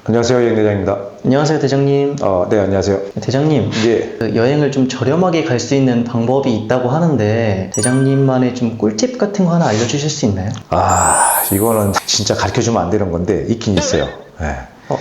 안녕하세요, 여행 대장입니다. 안녕하세요, 대장님. 네, 안녕하세요. 대장님, 예. 여행을 좀 저렴하게 갈 수 있는 방법이 있다고 하는데 대장님만의 좀 꿀팁 같은 거 하나 알려주실 수 있나요? 이거는 진짜 가르쳐 주면 안 되는 건데, 있긴 있어요. 예.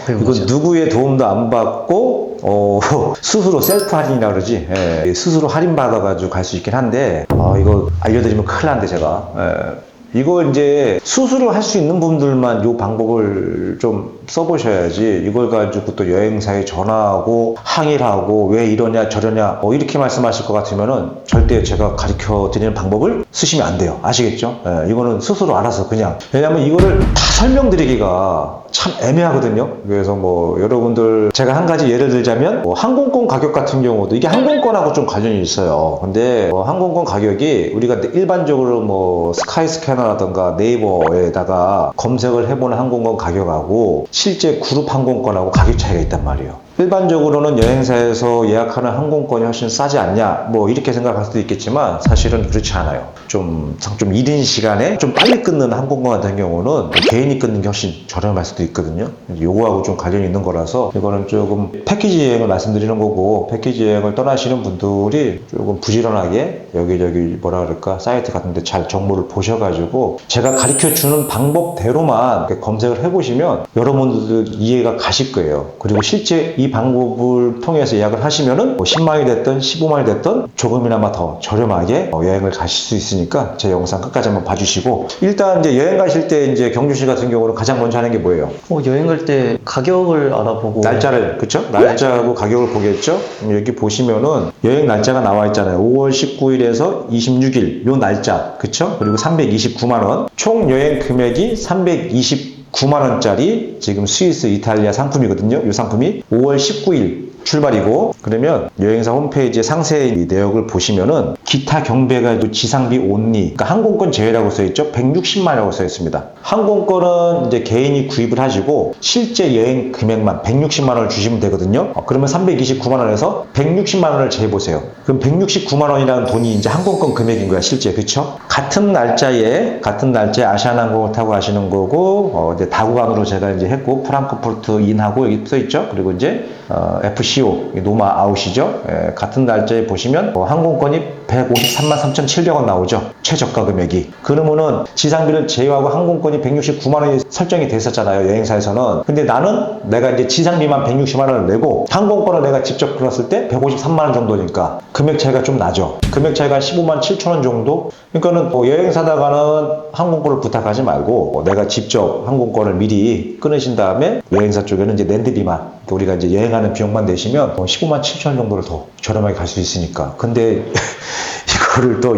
배워보죠. 이건 누구의 도움도 안 받고, 스스로 셀프 할인이라 그러지. 예. 스스로 할인받아가지고 갈 수 있긴 한데, 이거 알려드리면 큰일 난데, 제가. 예. 이거 이제 수술을 할 수 있는 분들만 이 방법을 좀 써보셔야지, 이걸 가지고 또 여행사에 전화하고 항의를 하고 왜 이러냐 저러냐 이렇게 말씀하실 것 같으면은 절대 제가 가르쳐 드리는 방법을 쓰시면 안 돼요. 아시겠죠? 예, 이거는 스스로 알아서 그냥, 왜냐면 이거를 다 설명드리기가 참 애매하거든요. 그래서 여러분들, 제가 한 가지 예를 들자면 항공권 가격 같은 경우도 이게 항공권하고 좀 관련이 있어요. 근데 항공권 가격이 우리가 일반적으로 스카이스캐너라든가 네이버에다가 검색을 해보는 항공권 가격하고 실제 그룹 항공권하고 가격 차이가 있단 말이에요. 일반적으로는 여행사에서 예약하는 항공권이 훨씬 싸지 않냐 이렇게 생각할 수도 있겠지만 사실은 그렇지 않아요. 좀 이른 시간에 좀 빨리 끊는 항공권 같은 경우는 개인이 끊는 게 훨씬 저렴할 수도 있거든요. 요거하고 좀 관련이 있는 거라서 이거는 조금 패키지 여행을 말씀드리는 거고, 패키지 여행을 떠나시는 분들이 조금 부지런하게 여기저기 사이트 같은 데 잘 정보를 보셔가지고 제가 가르쳐 주는 방법대로만 검색을 해보시면 여러분들 이해가 가실 거예요. 그리고 실제 이 방법을 통해서 예약을 하시면은 10만이 됐든 15만이 됐든 조금이나마 더 저렴하게 여행을 가실 수 있으니까 제 영상 끝까지 한번 봐주시고, 일단 이제 여행 가실 때 이제 경주씨 같은 경우는 가장 먼저 하는 게 뭐예요? 여행 갈 때 가격을 알아보고 날짜를, 그쵸? 날짜하고 가격을 보겠죠? 여기 보시면은 여행 날짜가 나와 있잖아요. 5월 19일에서 26일 요 날짜, 그쵸? 그리고 329만원, 총 여행 금액이 329만원짜리 지금 스위스 이탈리아 상품이거든요. 이 상품이 5월 19일 출발이고, 그러면 여행사 홈페이지에 상세히 내역을 보시면은 기타 경비가 지상비 온리, 그러니까 항공권 제외라고 써있죠. 160만이라고 써있습니다. 항공권은 이제 개인이 구입을 하시고 실제 여행 금액만 160만원을 주시면 되거든요. 그러면 329만원에서 160만원을 제해보세요. 그럼 169만원이라는 돈이 이제 항공권 금액인 거야, 실제. 그쵸? 같은 날짜에 아시아나항공을 타고 가시는 거고, 이제 다구간으로 제가 이제 했고, 프랑크푸르트 인하고 여기 써있죠. 그리고 이제 FCO, 노마 아웃이죠. 같은 날짜에 보시면 항공권이 153만 3,700원 나오죠. 최저가 금액이. 그러면은 지상비를 제외하고 항공권이 169만원이 설정이 됐었잖아요, 여행사에서는. 근데 나는 내가 이제 지상비만 160만원을 내고 항공권을 내가 직접 끊었을 때 153만원 정도니까 금액 차이가 좀 나죠. 금액 차이가 15만 7천원 정도? 그러니까는 여행사다가는 항공권을 부탁하지 말고 내가 직접 항공권을 미리 끊으신 다음에 여행사 쪽에는 이제 랜드비만, 우리가 이제 여행하는 비용만 내시면 15만 7천원 정도를 더 저렴하게 갈 수 있으니까. 근데 이거를 또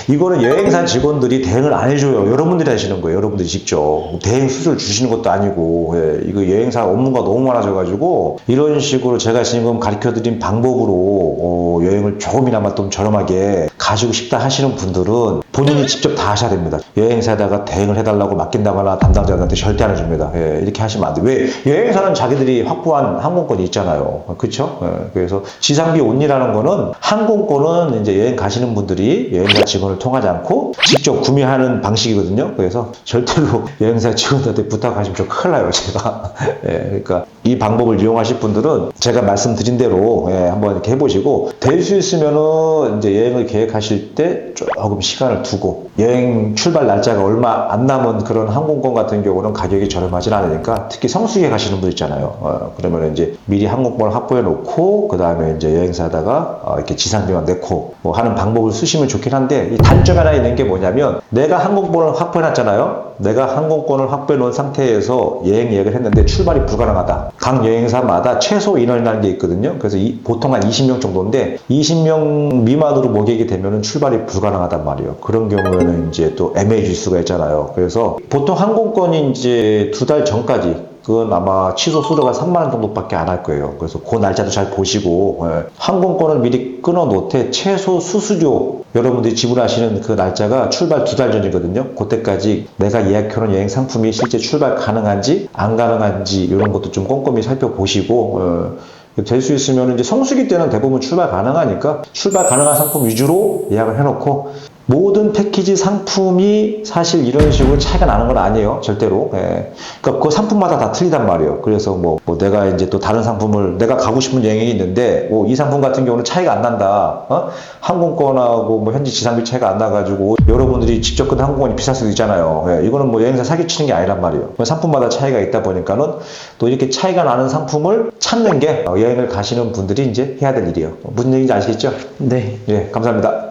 이거는 여행사 직원들이 대행을 안 해줘요. 여러분들이 하시는 거예요. 여러분들이 직접. 대행 수수료 주시는 것도 아니고, 이거 여행사 업무가 너무 많아져가지고, 이런 식으로 제가 지금 가르쳐드린 방법으로, 여행을 조금이나마 좀 저렴하게 가지고 싶다 하시는 분들은 본인이 직접 다 하셔야 됩니다. 여행사에다가 대행을 해달라고 맡긴다거나 담당자들한테 절대 안 해줍니다. 이렇게 하시면 안 돼요. 왜? 여행사는 자기들이 확보한 항공권이 있잖아요. 그쵸? 그래서 지상비 온리라는 거는, 항공권은 이제 여행 가시는 분들이 여행사 직원을 통하지 않고 직접 구매하는 방식이거든요. 그래서 절대로 여행사 직원들한테 부탁하시면 좀 큰일 나요, 제가. 그러니까 이 방법을 이용하실 분들은 제가 말씀드린 대로 한번 이렇게 해보시고, 될 수 있으면은 이제 여행을 계획하실 때 조금 시간을 두고, 여행 출발 날짜가 얼마 안 남은 그런 항공권 같은 경우는 가격이 저렴하진 않으니까, 특히 성수기에 가시는 분 있잖아요. 그러면 이제 미리 항공권을 확보해 놓고 그 다음에 이제 여행사에다가 이렇게 지상비만 내고 하는 방법을 쓰시면 좋긴 한데, 이 단점 하나 있는 게 뭐냐면, 내가 항공권을 확보해 놨잖아요. 내가 항공권을 확보해 놓은 상태에서 여행 예약을 했는데 출발이 불가능하다. 각 여행사마다 최소 인원이라는 게 있거든요. 그래서 보통 한 20명 정도인데 20명 미만으로 모객이 되면은 출발이 불가능하단 말이에요. 그런 경우에는 이제 또 애매해질 수가 있잖아요. 그래서 보통 항공권이 이제 2달 전까지, 그건 아마 취소 수수료가 3만원 정도밖에 안 할 거예요. 그래서 그 날짜도 잘 보시고, 항공권을 미리 끊어 놓되 최소 수수료 여러분들이 지불하시는 그 날짜가 출발 2달 전이거든요. 그때까지 내가 예약해놓은 여행 상품이 실제 출발 가능한지 안 가능한지 이런 것도 좀 꼼꼼히 살펴보시고, 될 수 있으면 이제 성수기 때는 대부분 출발 가능하니까 출발 가능한 상품 위주로 예약을 해놓고, 모든 패키지 상품이 사실 이런 식으로 차이가 나는 건 아니에요. 절대로. 예. 그러니까 그 상품마다 다 틀리단 말이에요. 그래서 뭐 내가 이제 또 다른 상품을 내가 가고 싶은 여행이 있는데 뭐 이 상품 같은 경우는 차이가 안 난다. 항공권하고 뭐 현지 지상비 차이가 안 나가지고 여러분들이 직접 끈 항공권이 비쌀 수도 있잖아요. 예. 이거는 뭐 여행사 사기치는 게 아니란 말이에요. 상품마다 차이가 있다 보니까는 또 이렇게 차이가 나는 상품을 찾는 게 여행을 가시는 분들이 이제 해야 될 일이에요. 무슨 얘기인지 아시겠죠? 네. 예, 감사합니다.